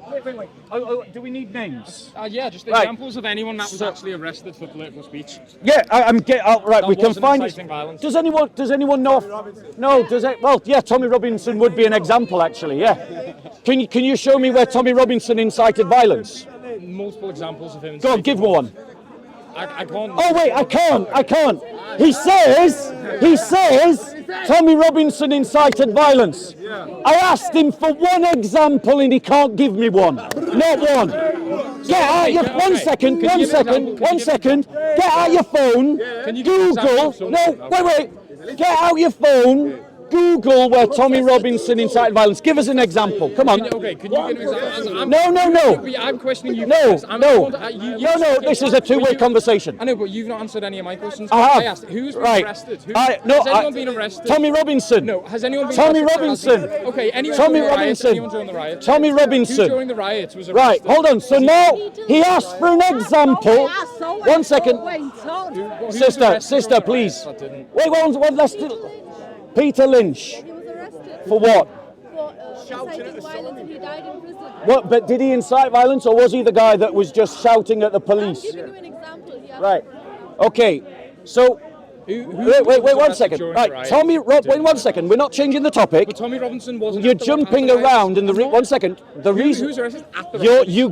Wait. Do we need names? Yeah, just examples of anyone that was actually arrested for political speech. Yeah, I'm getting. Right, we can find. Violence. Does anyone know? No, does it? Well, yeah, Tommy Robinson would be an example, actually. Yeah. Can you show me where Tommy Robinson incited violence? Multiple examples of him. Go on, give me one. I can't. Oh wait, I can't. He says Tommy Robinson incited violence. I asked him for one example and he can't give me one. Not one. Get out your one second. Get out your phone. Google. No, wait. Get out your phone. Google where Tommy Robinson incited violence. Give us an example. Come on. Okay, can you give an example? No. I'm questioning you. No. This is a two-way conversation. I know, but you've not answered any of my questions. I have. I asked, who's been arrested? Has anyone been arrested? Tommy Robinson. No, has anyone been Tommy arrested? Robinson. Okay, anyone Tommy during the Robinson. Anyone during the riot? Tommy Robinson. Who during the riots was Right, arrested? hold on. So now he asked for an example. 1 second. Sister, please. Wait, let's do. Peter Lynch. For what? Inciting violence, and he died in prison. What? But did he incite violence, or was he the guy that was just shouting at the police? I'm giving you an example. Yeah. Right. Okay. So. Wait, 1 second. Right, wait 1 second. We're not changing the topic. But Tommy Robinson wasn't. You're jumping around, and 1 second. The reason. Who's arrested at the your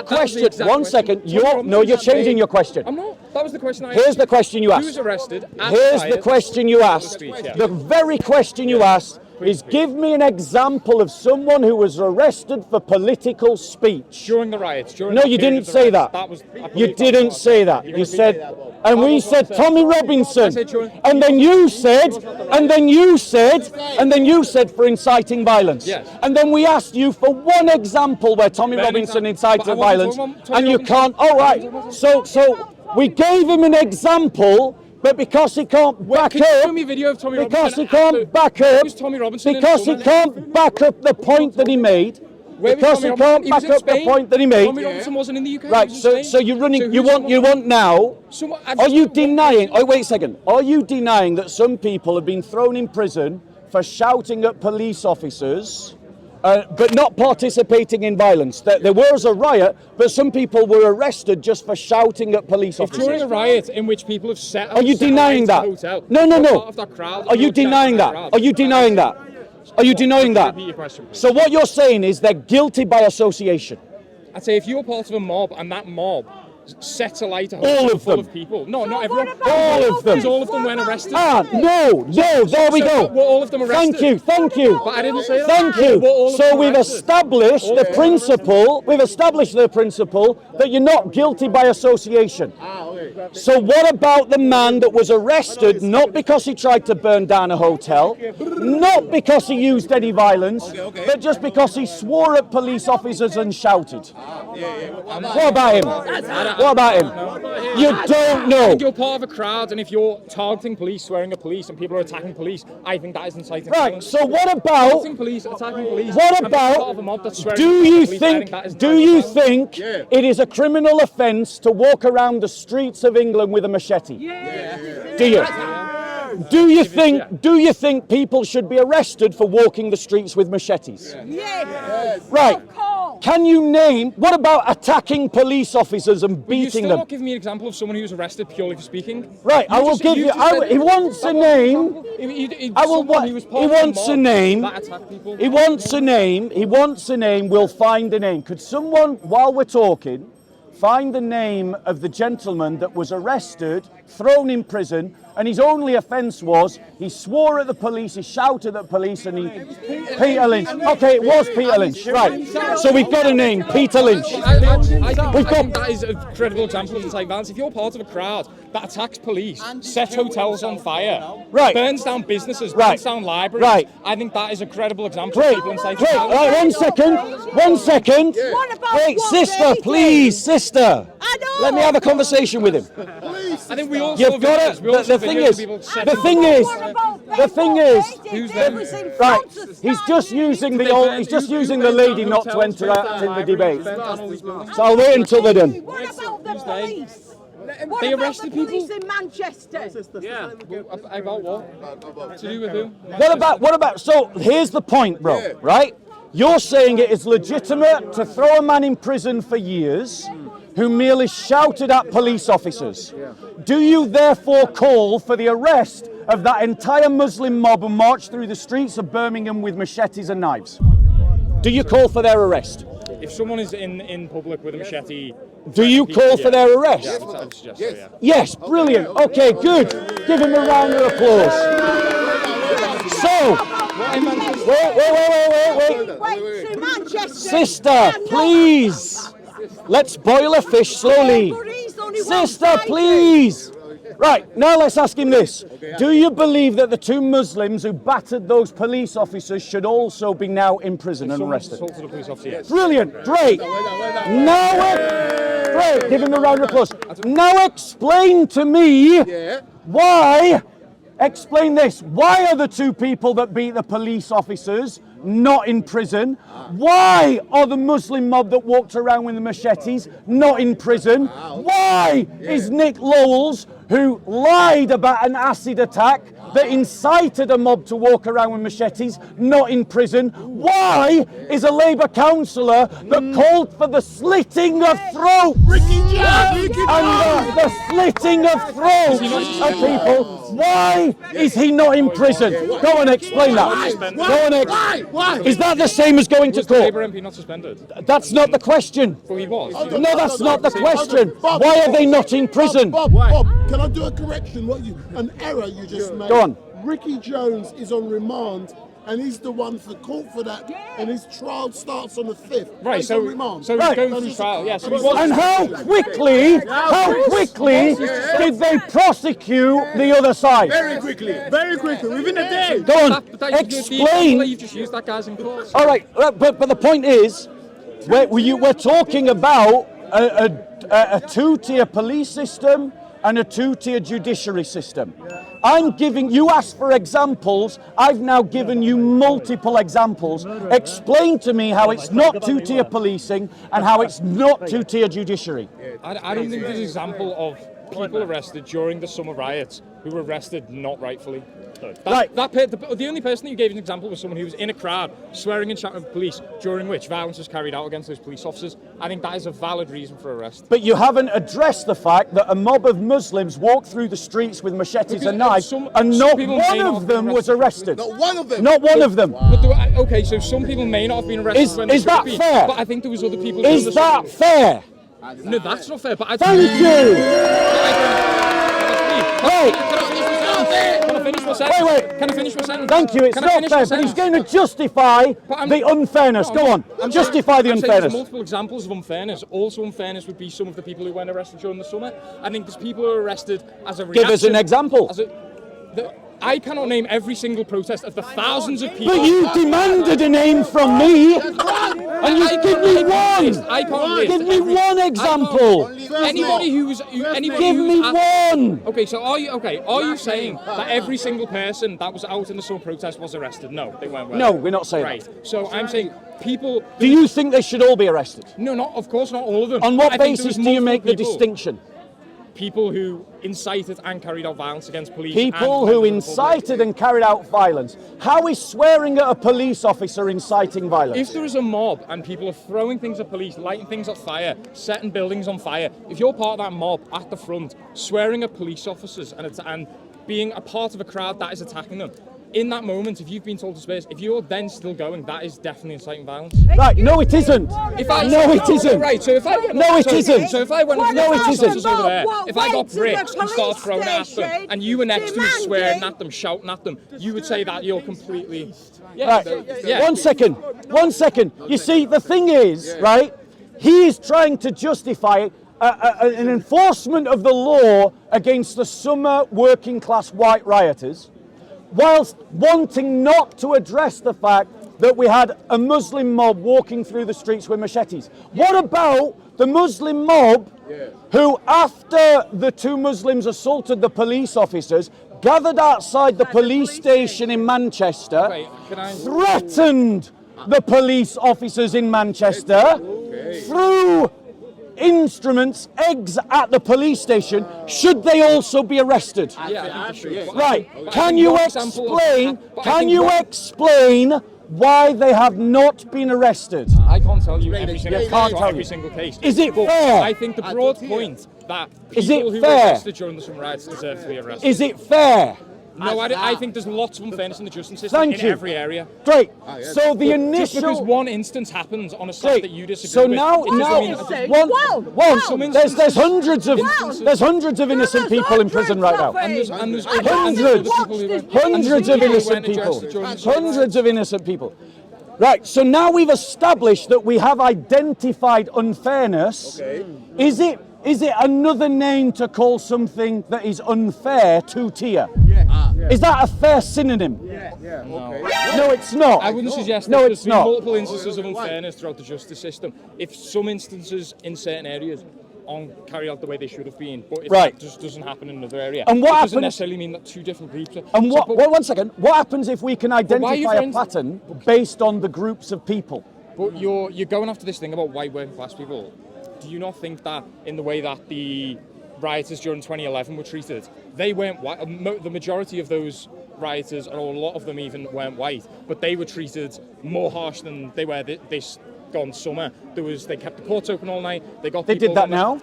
question. 1 second. You're changing your question. I'm not. That was the question I asked. Here's the question you asked. Who's arrested? Here's the question you asked. The very question you asked is, give me an example of someone who was arrested for political speech. During the riots. No, you didn't say that. You didn't say that. You said, and we said Tommy Robinson. And then you said for inciting violence. Yes. And then we asked you for one example where Tommy Robinson incited violence, and you can't. All right. So we gave him an example. But because he can't back up, show me a video of Tommy because Robinson he can't back up, Tommy Robinson because he can't back up the point that he made, because he can't back up the point that he made. Tommy Robinson wasn't in the UK. Right. So you're running. You want now. Are you denying? Oh, wait a second. Are you denying that some people have been thrown in prison for shouting at police officers? But not participating in violence. There was a riot, but some people were arrested just for shouting at police officers. During a riot in which people have set Are you denying that? Hotel, No. Crowd, Are you denying that? Are you denying that? Are you denying that? Repeat your question, please. So what you're saying is they're guilty by association. I'd say if you're part of a mob and that mob sets alight a hotel full of people. No, not everyone. All of them. Because all of them weren't arrested. No, there we go. Were all of them arrested? Thank you. But I didn't say that. Thank you. So we've established the principle that you're not guilty by association. So what about the man that was arrested not because he tried to burn down a hotel, not because he used any violence, but just because he swore at police officers and shouted? What about him? What about him? You don't know. If you're part of a crowd and if you're targeting police, swearing at police, and people are attacking police, I think that is inciting violence. So what about? Attacking police. What about? Do you think it is a criminal offence to walk around the streets of England with a machete? Do you? Do you think people should be arrested for walking the streets with machetes? Yes. Right. Can you name, what about attacking police officers and beating them? You're still not giving me an example of someone who was arrested purely for speaking. Right, I will give you, he wants a name. He wants a name. He wants a name, we'll find a name. Could someone, while we're talking, find the name of the gentleman that was arrested, thrown in prison, and his only offence was he swore at the police, he shouted at police, and Peter Lynch. Okay, it was Peter Lynch, right. So we've got a name, Peter Lynch. I think that is a credible example of inciting violence. If you're part of a crowd that attacks police, sets hotels on fire, burns down businesses, burns down libraries, I think that is a credible example of people inciting violence. Right, 1 second. Wait, sister, please, sister. Let me have a conversation with him. I think we all You've got it. The thing is, right? He's just using the lady not to interact in the debate. So I'll wait until they're done. What about the police? They arrested people police in Manchester. Yeah. About what? To do with who? What about? So here's the point, bro. Right? You're saying it is legitimate to throw a man in prison for years who merely shouted at police officers. Do you therefore call for the arrest of that entire Muslim mob who marched through the streets of Birmingham with machetes and knives? Do you call for their arrest? If someone is in public with a machete... Do you call for their arrest? Yeah, I would suggest so, yeah. Yes, brilliant. Okay, good. Give him a round of applause. So, wait. To Manchester. Sister, please. Let's boil a fish slowly. Sister, please. Right, now let's ask him this. Do you believe that the two Muslims who battered those police officers should also be now in prison and arrested? Assaulted a police officer, yes. Brilliant, great. Great, give him a round of applause. Now explain to me why, explain this, why are the two people that beat the police officers not in prison? Why are the Muslim mob that walked around with the machetes not in prison? Why is Nick Lowell's, who lied about an acid attack that incited a mob to walk around with machetes, not in prison? Why is a Labour councillor that called for the slitting of throats and the slitting of throats of people, why is he not in prison? Go and explain that. Why? Is that the same as going to court? Labour MP not suspended? That's not the question. Well, he was. No, that's not the question. Why are they not in prison? Bob, can I do a correction? An error you just made. Go on. Ricky Jones is on remand, and he's the one for court for that, and his trial starts on the 5th. Right, He's so on remand. he's going through trial. Yeah, so he was. And how quickly did they prosecute the other side? Very quickly, within a day. Go on, explain. You've just used that guy's in court. All right, but the point is, we're talking about a two-tier police system and a two-tier judiciary system. You asked for examples, I've now given you multiple examples. Explain to me how it's not two-tier policing and how it's not two-tier judiciary. I don't think there's an example of people arrested during the summer riots who were arrested not rightfully. The only person that you gave an example was someone who was in a crowd swearing and shouting at police, during which violence was carried out against those police officers. I think that is a valid reason for arrest. But you haven't addressed the fact that a mob of Muslims walked through the streets with machetes and knives, and not one of them was arrested. Not one of them. Not one of them. Okay, so some people may not have been arrested when they is should that have been, fair? but I think there was other people. Is that fair? No, that's not fair. But I Thank you. Can I finish my sentence? Wait. Can I finish my sentence? Thank you. It's not fair, but he's going to justify the unfairness. Go on. Justify the unfairness. There's multiple examples of unfairness. Also, unfairness would be some of the people who went arrested during the summer. I think there's people who are arrested as a reaction. Give us an example. I cannot name every single protest of the thousands of people. But you demanded a name from me, and you give me one. I can't list. Give me one example. Anybody who's Give me one. Okay, so are you saying that every single person that was out in the summer protest was arrested? No, they weren't. No, we're not saying right. that. So I'm saying people. Do you think they should all be arrested? No, of course not all of them. On what basis do you make the distinction? People who incited and carried out violence against police. People who incited and carried out violence. How is swearing at a police officer inciting violence? If there is a mob and people are throwing things at police, lighting things on fire, setting buildings on fire, if you're part of that mob at the front, swearing at police officers and being a part of a crowd that is attacking them, in that moment, if you've been told to space, if you're then still going, that is definitely inciting violence. Right, no it isn't. It isn't. Right, so if I went No, it isn't. So if I went No, it isn't. over there, if I got bricks and started throwing at them, and you were next to me swearing at them, shouting at them, you would say that you're completely... Yeah, right. 1 second. 1 second. You see, the thing is, right, he is trying to justify an enforcement of the law against the summer working class white rioters, whilst wanting not to address the fact that we had a Muslim mob walking through the streets with machetes. What about the Muslim mob who, after the two Muslims assaulted the police officers, gathered outside the police station in Manchester, threatened the police officers in Manchester, threw instruments, eggs at the police station? Should they also be arrested? Yeah, I think they should. Right. Can you explain why they have not been arrested. I can't tell you every single, can't tell every you. single case. Is it But fair? I think the broad point that Is it people who were fair? arrested during the summer riots deserve to be arrested. Is it fair? No, I think there's lots of unfairness in the justice system Thank in you. every area. Great. So the Just because initial. one instance happens on a site Great. that you disagree So with, now, it doesn't mean that- there's hundreds of innocent people in prison right now. And there's Hundreds of innocent people. Hundreds of innocent people. Right, so now we've established that we have identified unfairness. Okay. Is it another name to call something that is unfair two-tier? Is that a fair synonym? No, it's not. I wouldn't suggest no, that it's there's been not. multiple instances of unfairness throughout the justice system. If some instances in certain areas aren't carried out the way they should have been, but if Right. that just doesn't happen in another area, And what it doesn't happens- necessarily mean that two different groups are... And So, but, one second, what happens if we can why are you identify a friends- pattern based on the groups of people? but you're going after this thing about white working class people. Do you not think that in the way that the rioters during 2011 were treated, they weren't white? The majority of those rioters, or a lot of them even, weren't white, but they were treated more harsh than they were this gone summer. They kept the courts open all night. They got. They people did that on the- now?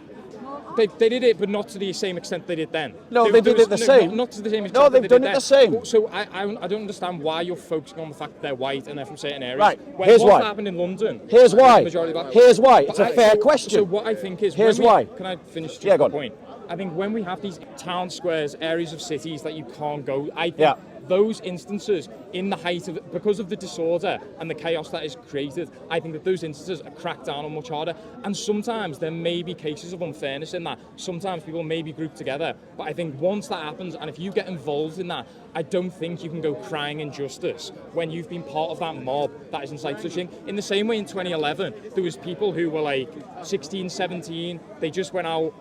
They did it, but not to the same extent they did then. No, they did it the same. Not to the same extent. No, that they've they done did it then. the same. So I don't understand why you're focusing on the fact that they're white and they're from certain areas. Right, When here's what why. happened in London? Here's why. Majority black. Here's why. It's But a fair so question. what I think is, Here's when we- why. Can I finish just Yeah, go the on. point? I think when we have these town squares, areas of cities that you can't go, I think Yeah. those instances, in the height of, because of the disorder and the chaos that is created, I think that those instances are cracked down on much harder. And sometimes there may be cases of unfairness in that. Sometimes people may be grouped together. But I think once that happens, and if you get involved in that, I don't think you can go crying injustice when you've been part of that mob that is inciting such thing. In the same way in 2011, there was people who were like 16, 17, they just went out,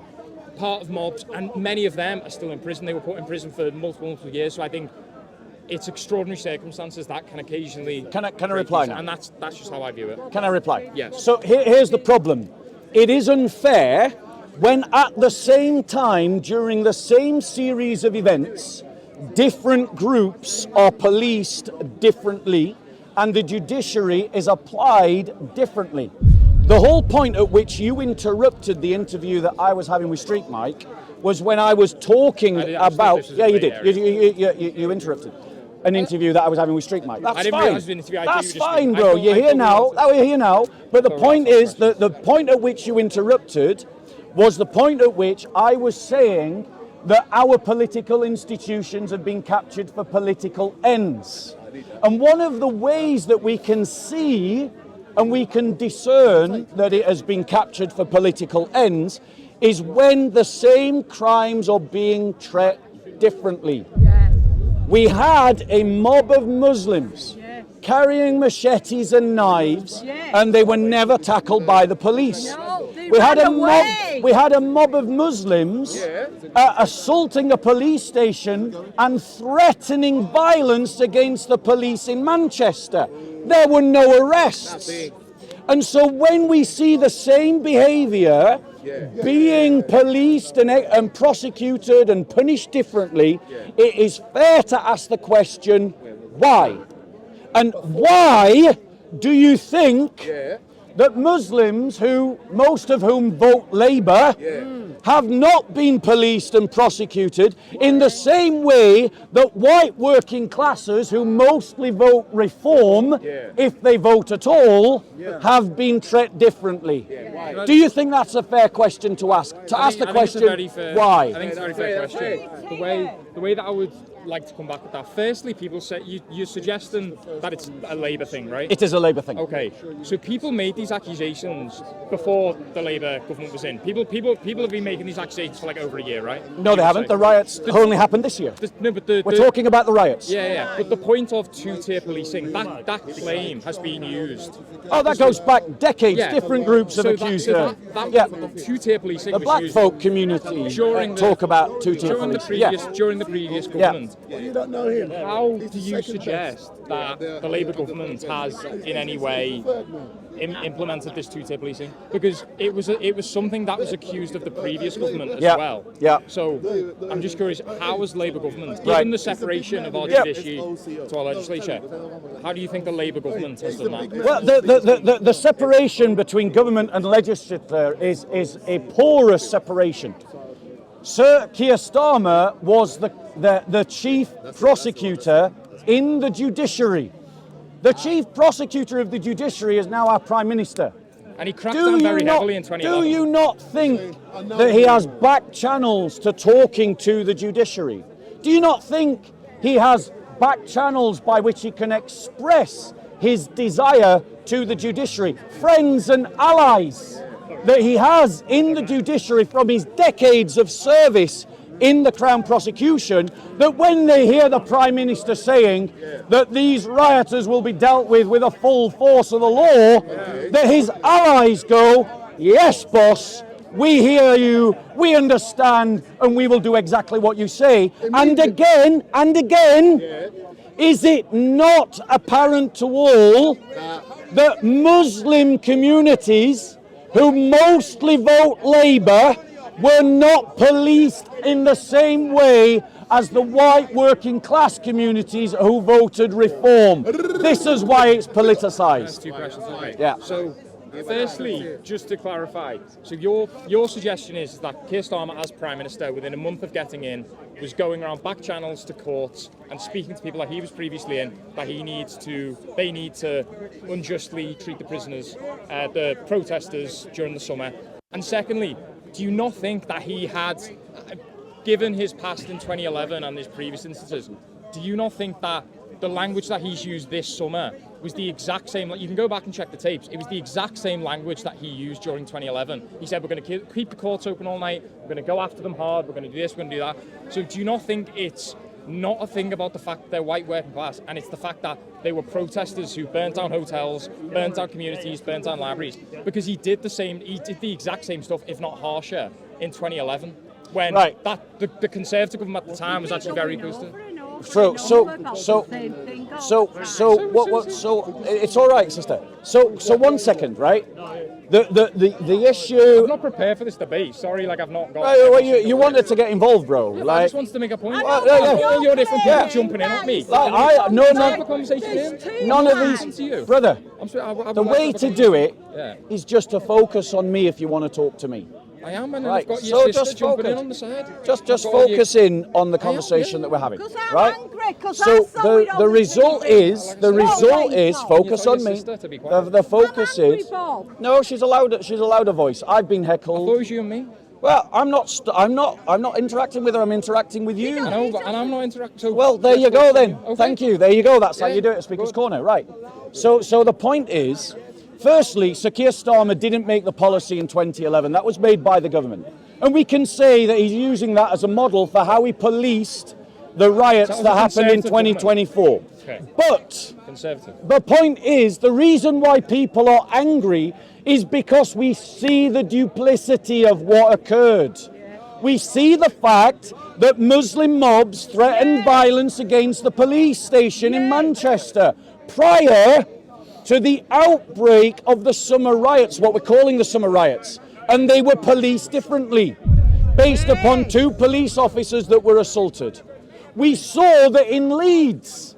part of mobs, and many of them are still in prison. They were put in prison for multiple years. So I think it's extraordinary circumstances that can occasionally... Can I reply now? And that's just how I view it. Can I reply? Yes. So here's the problem. It is unfair when at the same time, during the same series of events, different groups are policed differently and the judiciary is applied differently. The whole point at which you interrupted the interview that I was having with Street Mike was when I was talking about... Yeah, you did. You interrupted an interview that I was having with Street Mike. That's I didn't fine. realise it was an interview. I thought That's you were just fine, being- I bro. thought- You're I here thought now. we were- We're here now. But the point is that the point at which you interrupted was the point at which I was saying that our political institutions have been captured for political ends. And one of the ways that we can see and we can discern that it has been captured for political ends is when the same crimes are being treated differently. We had a mob of Muslims carrying machetes and knives, and they were never tackled by the police. No, they We had ran a mob. away. We had a mob of Muslims assaulting a police station and threatening violence against the police in Manchester. There were no arrests. And so when we see the same behaviour being policed and prosecuted and punished differently, it is fair to ask the question, why? And why do you think that Muslims, who most of whom vote Labour, have not been policed and prosecuted in the same way that white working classes, who mostly vote Reform, if they vote at all, have been treated differently? Do you think that's a fair question to ask? To ask the question, why? I think it's a very fair question. The way that I would like to come back at that. Firstly, people say you're suggesting that it's a Labour thing, right? It is a Labour thing. Okay, so people made these accusations before the Labour government was in. People have been making these accusations for like over a year, right? No, they haven't. The riots only happened this year. We're talking about the riots. Yeah. But the point of two-tier policing, that claim has been used. Oh, that goes back decades. Yeah. Different groups have accused her. Two-tier policing. The black folk community talk about two-tier policing. During the previous government. Well, you don't know him. How do you suggest that the Labour government has in any way implemented this two-tier policing? Because it was something that was accused of the previous government as well. Yeah. So I'm just curious, how has Labour government, given the separation of our judiciary to our legislature, how do you think the Labour government has done that? Well, the separation between government and legislature is a porous separation. Sir Keir Starmer was the chief prosecutor in the judiciary. The chief prosecutor of the judiciary is now our Prime Minister. And he cracked down very heavily in 2011. Do you not think that he has back channels to talking to the judiciary? Do you not think he has back channels by which he can express his desire to the judiciary? Friends and allies that he has in the judiciary from his decades of service in the Crown prosecution, that when they hear the Prime Minister saying that these rioters will be dealt with a full force of the law, that his allies go, yes, boss, we hear you, we understand, and we will do exactly what you say. And again, is it not apparent to all that Muslim communities who mostly vote Labour were not policed in the same way as the white working class communities who voted Reform? This is why it's politicised. Two questions, okay. Yeah. So, firstly, just to clarify, so your suggestion is that Keir Starmer, as Prime Minister, within a month of getting in, was going around back channels to courts and speaking to people that he was previously in, that they need to unjustly treat the prisoners, the protesters during the summer. And secondly, do you not think that he had, given his past in 2011 and his previous instances, do you not think that the language that he's used this summer was the exact same? You can go back and check the tapes. It was the exact same language that he used during 2011. He said, we're going to keep the courts open all night, we're going to go after them hard, we're going to do this, we're going to do that. So do you not think it's not a thing about the fact that they're white working class, and it's the fact that they were protesters who burnt down hotels, burnt down communities, burnt down libraries? Because he did the exact same stuff, if not harsher, in 2011, when the Conservative government at the time was actually very close to. So it's all right, sister. So 1 second, right? The issue. I'm not prepared for this debate. Sorry, I've not got. Right, well, you wanted to get involved, bro. I just wanted to make a point. All your different people jumping in at me. None of these, brother. The way to do it is just to focus on me if you want to talk to me. I am, and I've got your sister jumping in on the side. Just focus in on the conversation that we're having, right? So the result is focus on me. The focus is no. She's allowed a voice. I've been heckled. I thought it was you and me. Well, I'm not interacting with her. I'm interacting with you. I know, and I'm not interacting. So well, there you go then. Okay. Thank you. There you go. That's how you do it at Speaker's Corner, right? So the point is. Firstly, Sir Keir Starmer didn't make the policy in 2011. That was made by the government. And we can say that he's using that as a model for how he policed the riots that happened in 2024. Okay. But the point is, the reason why people are angry is because we see the duplicity of what occurred. We see the fact that Muslim mobs threatened violence against the police station in Manchester prior to the outbreak of the summer riots, what we're calling the summer riots. And they were policed differently, based upon 2 police officers that were assaulted. We saw that in Leeds,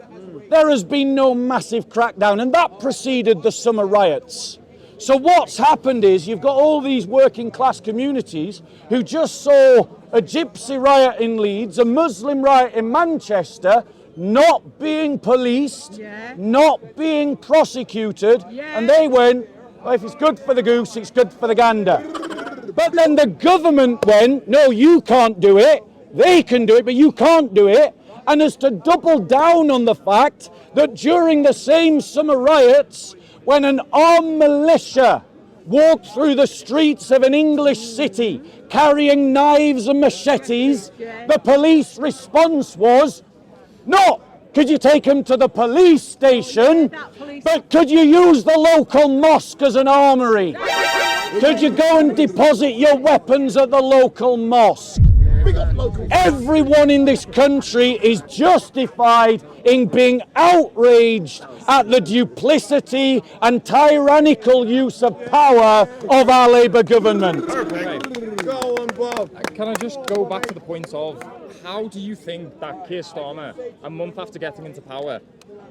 there has been no massive crackdown, and that preceded the summer riots. So what's happened is you've got all these working class communities who just saw a gypsy riot in Leeds, a Muslim riot in Manchester, not being policed, not being prosecuted, and they went, well, if it's good for the goose, it's good for the gander. But then the government went, no, you can't do it, they can do it, but you can't do it, and as to double down on the fact that during the same summer riots, when an armed militia walked through the streets of an English city carrying knives and machetes, the police response was, no, could you take him to the police station, but could you use the local mosque as an armory? Could you go and deposit your weapons at the local mosque? Everyone in this country is justified in being outraged at the duplicity and tyrannical use of power of our Labour government. Go on, Bob. Can I just go back to the point of how do you think that Keir Starmer, a month after getting into power,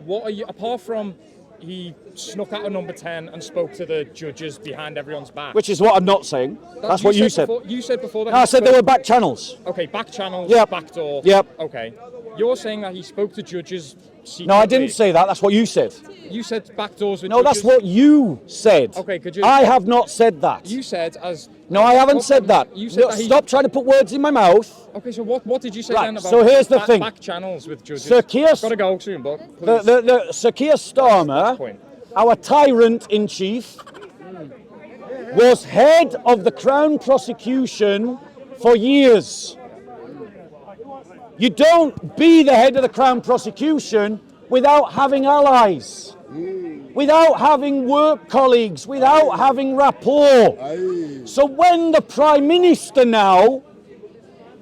what are you, apart from he snuck out a number 10 and spoke to the judges behind everyone's back. Which is what I'm not saying. That's what you said. You said before that. No, I said there were back channels. Okay, back channels, Yep. back door. Yep. Okay. You're saying that he spoke to judges secretly. No, I didn't say that. That's what you said. You said back doors with No, judges. that's what you said. Okay, could you... I have not said that. You said as... No, I haven't said that. You said No, that he... Stop trying to put words in my mouth. Okay, so what did you say Right, then about so here's the thing. back channels with judges? Sir Keir... I've got to go soon, but please. Sir Keir Starmer, our tyrant-in-chief, was head of the Crown prosecution for years. You don't be the head of the Crown prosecution without having allies, without having work colleagues, without having rapport. So when the Prime Minister now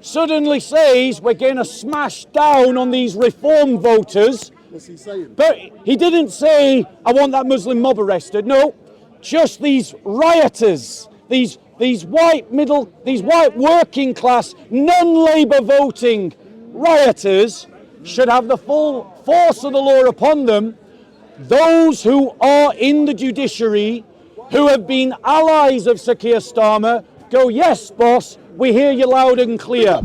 suddenly says we're going to smash down on these reform voters, what's he saying? but he didn't say, I want that Muslim mob arrested. No, just these rioters, these white working class, non-Labour voting rioters should have the full force of the law upon them. Those who are in the judiciary, who have been allies of Sir Keir Starmer, go, yes, boss, we hear you loud and clear.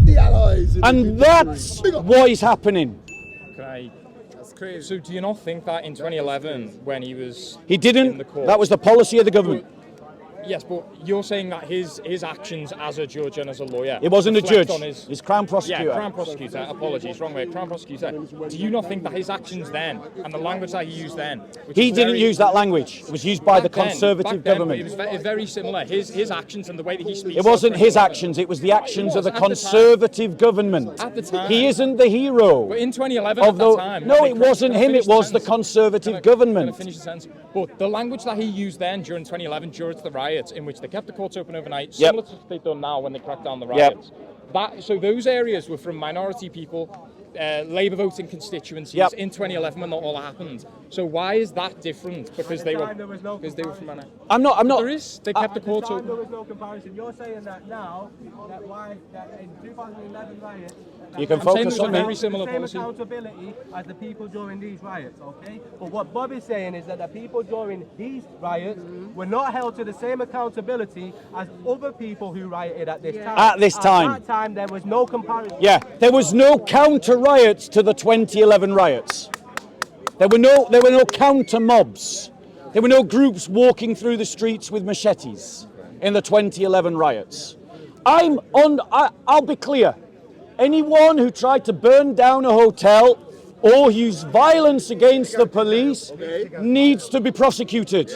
And that's what is happening. Okay. So do you not think that in 2011, when he was He in didn't. the court, That was the policy of the government. Yes, but you're saying that his actions as a judge and as a lawyer... It wasn't a reflect judge. on his, He's Crown prosecutor. Yeah, Crown prosecutor. Apologies, wrong way. Crown prosecutor. Do you not think that his actions then, and the language that he used then... He didn't use that language. It was used by the Conservative government. It was very similar. His actions and the way that he speaks... It wasn't his actions, it was the actions of the Conservative government. At the time. He isn't the hero. But in 2011, at that time... No, it wasn't him, it was the Conservative government. Finish the sentence. But the language that he used then during 2011, during the riots, in which they kept the courts open overnight, similar to what they've done now when they cracked down the riots. So those areas were from minority people, Labour voting constituencies in 2011 when that all happened. So why is that different? Because they were from minority. I'm not. There is. They kept the courts open. There was no comparison. You're saying that now, that in 2011 riots, You can focus on very me. similar same policy. accountability as the people during these riots, okay? But what Bob is saying is that the people during these riots were not held to the same accountability as other people who rioted at this time. At this time. At that time, there was no comparison. Yeah, there was no counter riots to the 2011 riots. There were no counter mobs. There were no groups walking through the streets with machetes in the 2011 riots. I'll be clear. Anyone who tried to burn down a hotel or use violence against the police needs to be prosecuted.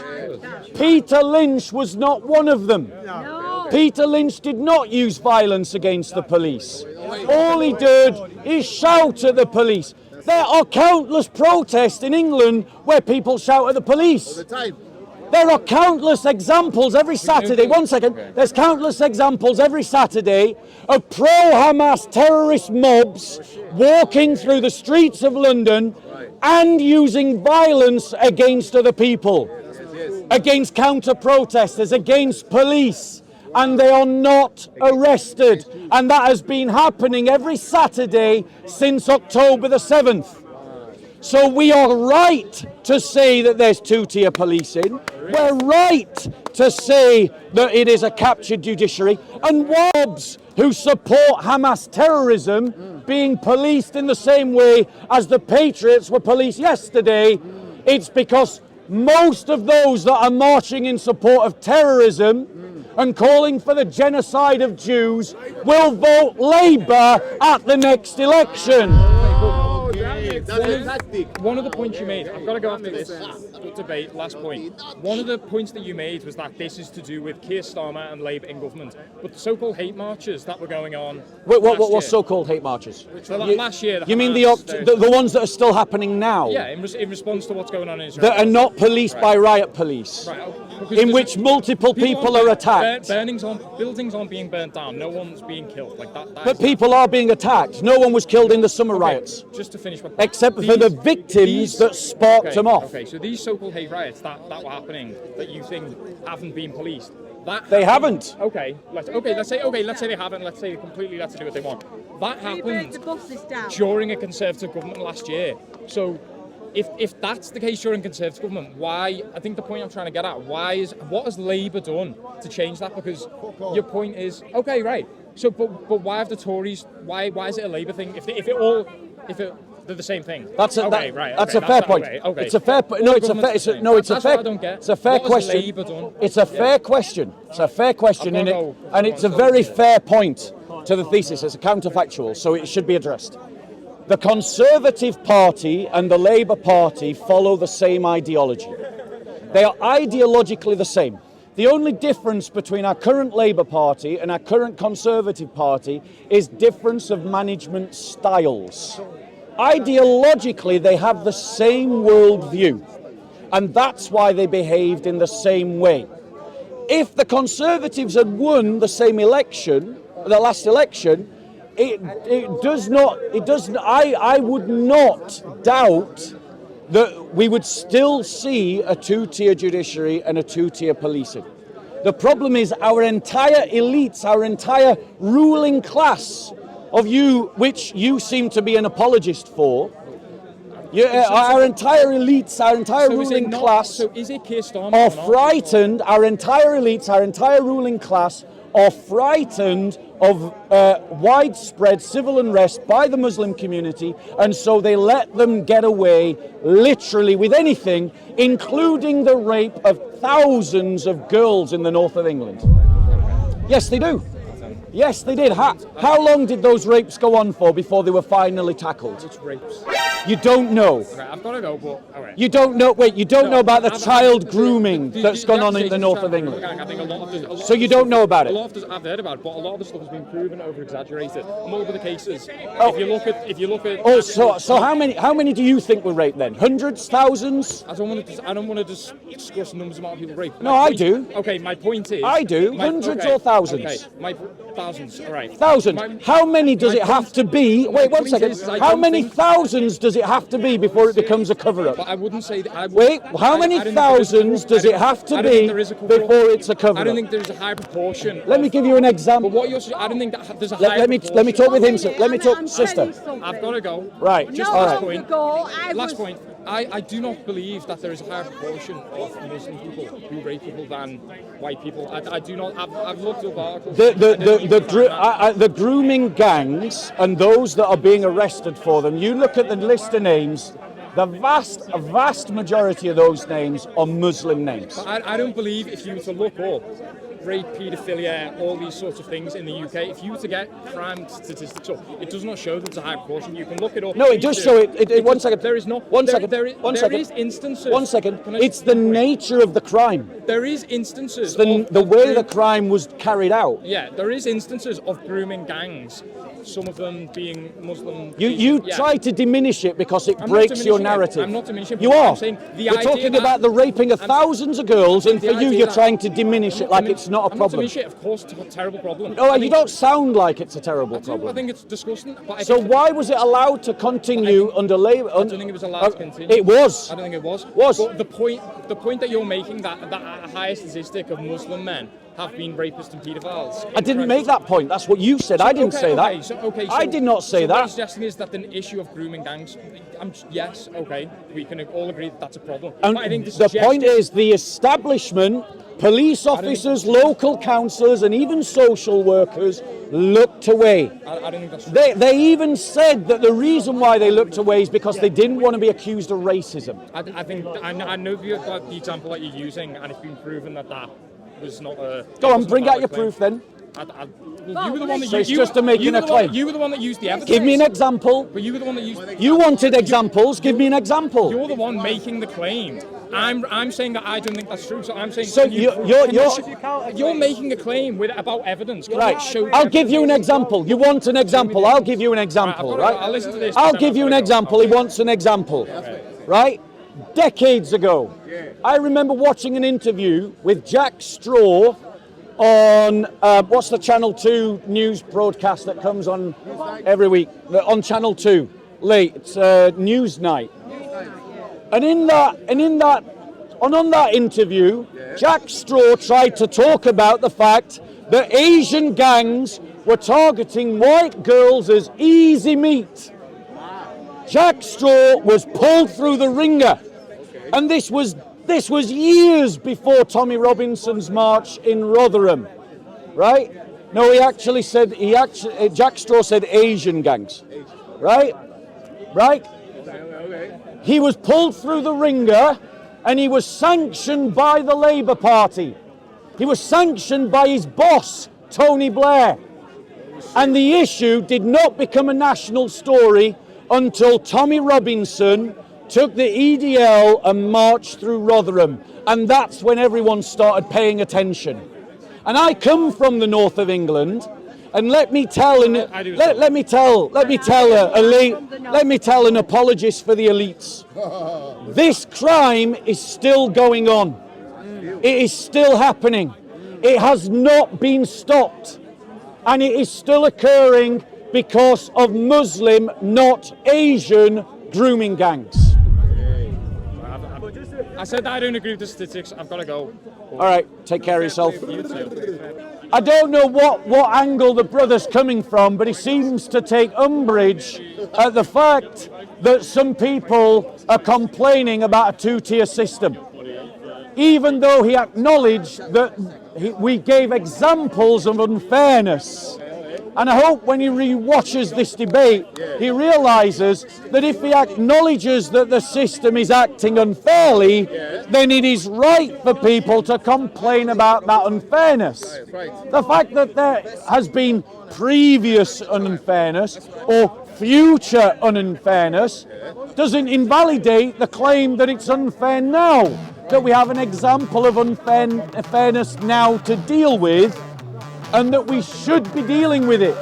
Peter Lynch was not one of them. No. Peter Lynch did not use violence against the police. All he did is shout at the police. There are countless protests in England where people shout at the police. There are countless examples every Saturday. One second. There's countless examples every Saturday of pro-Hamas terrorist mobs walking through the streets of London and using violence against other people, against counter-protesters, against police, and they are not arrested. And that has been happening every Saturday since October the 7th. So we are right to say that there's two-tier policing. We're right to say that it is a captured judiciary. And mobs who support Hamas terrorism being policed in the same way as the Patriots were policed yesterday, it's because most of those that are marching in support of terrorism and calling for the genocide of Jews will vote Labour at the next election. One of the points you made, I've got to go after this debate, last point. One of the points that you made was that this is to do with Keir Starmer and Labour in government. But the so-called hate marches that were going on... What so-called hate marches? So last year... You mean the ones that are still happening now? Yeah, in response to what's going on in Israel. That are not policed by riot police. Right, in which multiple people are attacked. Buildings aren't being burnt down. No one's being killed. Like that. But people are being attacked. No one was killed in the summer riots. Just to finish my point. Except for the victims that sparked them off. Okay, so these so-called hate riots that were happening that you think haven't been policed. They haven't. Okay, let's say they haven't. Let's say they completely let to do what they want. That happened during a Conservative government last year. So if that's the case during Conservative government, why? I think the point I'm trying to get at, what has Labour done to change that? Because your point is okay, right? So, but why have the Tories? Why is it a Labour thing? If they're the same thing. That's a fair point. Okay. It's a fair point. No, it's a fair. It's a fair question. It's a fair question. It's a fair question, and it's a very fair point to the thesis. It's a counterfactual, so it should be addressed. The Conservative Party and the Labour Party follow the same ideology. They are ideologically the same. The only difference between our current Labour Party and our current Conservative Party is difference of management styles. Ideologically, they have the same worldview, and that's why they behaved in the same way. If the Conservatives had won the same election, the last election, I would not doubt that we would still see a two-tier judiciary and a two-tier policing. The problem is our entire elites, our entire ruling class of you, which you seem to be an apologist for, our entire elites, our entire ruling class are frightened, our entire elites, our entire ruling class are frightened of widespread civil unrest by the Muslim community, and so they let them get away literally with anything, including the rape of thousands of girls in the north of England. Yes, they do. Yes, they did. How long did those rapes go on for before they were finally tackled? Which rapes? You don't know. Okay, I've got to go, but all right. You don't know. Wait, you don't know about the child grooming that's gone on in the north of England. I think a lot of so you don't know about it. I've heard about it, but a lot of the stuff has been proven over-exaggerated. And over the cases, if you look at. Oh, so how many do you think were raped then? Hundreds, thousands? I don't want to discuss numbers of amount of people raped. No, I do. Okay, my point is. I do. Hundreds or thousands. Okay, thousands. All right. Thousands. How many does it have to be? Wait, 1 second. How many thousands does it have to be before it becomes a cover-up? But I wouldn't say that. Wait, how many thousands does it have to be before it's a cover-up? I don't think there's a high proportion. Let me give you an example. But what you're saying, I don't think that there's a high proportion. Let me talk with him. Let me talk, sister. I've got to go. Right. Just all last right. point. Last point. I do not believe that there is a higher proportion of Muslim people who rape people than white people. I do not. I've looked up articles. The grooming gangs and those that are being arrested for them. You look at the list of names. The vast majority of those names are Muslim names. But I don't believe if you were to look up rape, paedophilia, all these sorts of things in the UK, if you were to get crime statistics up, it does not show that it's a high proportion. You can look it up. No, it does show it. 1 second. There is not. One second. There is instances. 1 second. It's the nature of the crime. There is instances. The way the crime was carried out. Yeah, there is instances of grooming gangs. Some of them being Muslim. You try to diminish it because it breaks your narrative. I'm not diminishing. You are. I'm saying You're talking about the raping of thousands of girls, and for you, you're trying to diminish it like it's not a problem. I'm not diminishing it. Of course, it's a terrible problem. No, you don't sound like it's a terrible problem. I think it's disgusting. So why was it allowed to continue under Labour? I don't think it was allowed to continue. It was. I don't think it was. But the point that you're making, that a higher statistic of Muslim men have been rapists and paedophiles. I didn't make that point. That's what you said. I didn't say that. I did not say that. What I'm suggesting is that the issue of grooming gangs, yes, okay, we can all agree that that's a problem. And but I think the point is the establishment, police officers, local councillors and even social workers looked away. I don't think that's true. They even said that the reason why they looked away is because they didn't want to be accused of racism. I think I know the example that you're using, and it's been proven that was not a... Go on, bring out your proof then. You were the one that so it's just making a claim. You were the one that used the evidence. Give me an example. But you were the one that used... You wanted examples. Give me an example. You're the one making the claim. I'm saying that I don't think that's true. So I'm saying... So you're making a claim about evidence. Right. I'll give you an example. You want an example. I'll give you an example. Right. I'll listen to this. I'll give you an example. He wants an example. Right. decades ago. I remember watching an interview with Jack Straw on, what's the Channel 2 news broadcast that comes on every week? On Channel 2, late, it's Newsnight. And on that interview, Jack Straw tried to talk about the fact that Asian gangs were targeting white girls as easy meat. Jack Straw was pulled through the ringer, and this was years before Tommy Robinson's march in Rotherham, right? No, Jack Straw said Asian gangs, right? He was pulled through the ringer, and he was sanctioned by the Labour Party. He was sanctioned by his boss, Tony Blair. And the issue did not become a national story until Tommy Robinson took the EDL and marched through Rotherham. And that's when everyone started paying attention. And I come from the north of England, and let me tell an apologist for the elites. This crime is still going on. It is still happening. It has not been stopped. And it is still occurring because of Muslim, not Asian, grooming gangs. I said I don't agree with the statistics. I've got to go. All right, take care of yourself. You too. I don't know what angle the brother's coming from, but he seems to take umbrage at the fact that some people are complaining about a two-tier system. Even though he acknowledged that we gave examples of unfairness. And I hope when he re-watches this debate, he realises that if he acknowledges that the system is acting unfairly, then it is right for people to complain about that unfairness. The fact that there has been previous unfairness or future unfairness doesn't invalidate the claim that it's unfair now, that we have an example of unfairness now to deal with, and that we should be dealing with it,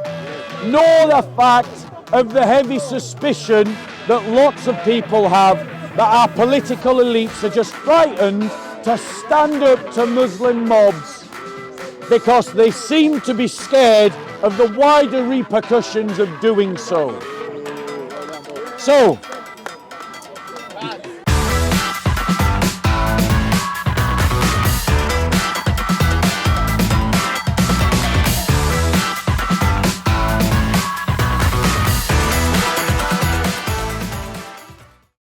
nor the fact of the heavy suspicion that lots of people have that our political elites are just frightened to stand up to Muslim mobs because they seem to be scared of the wider repercussions of doing so. So,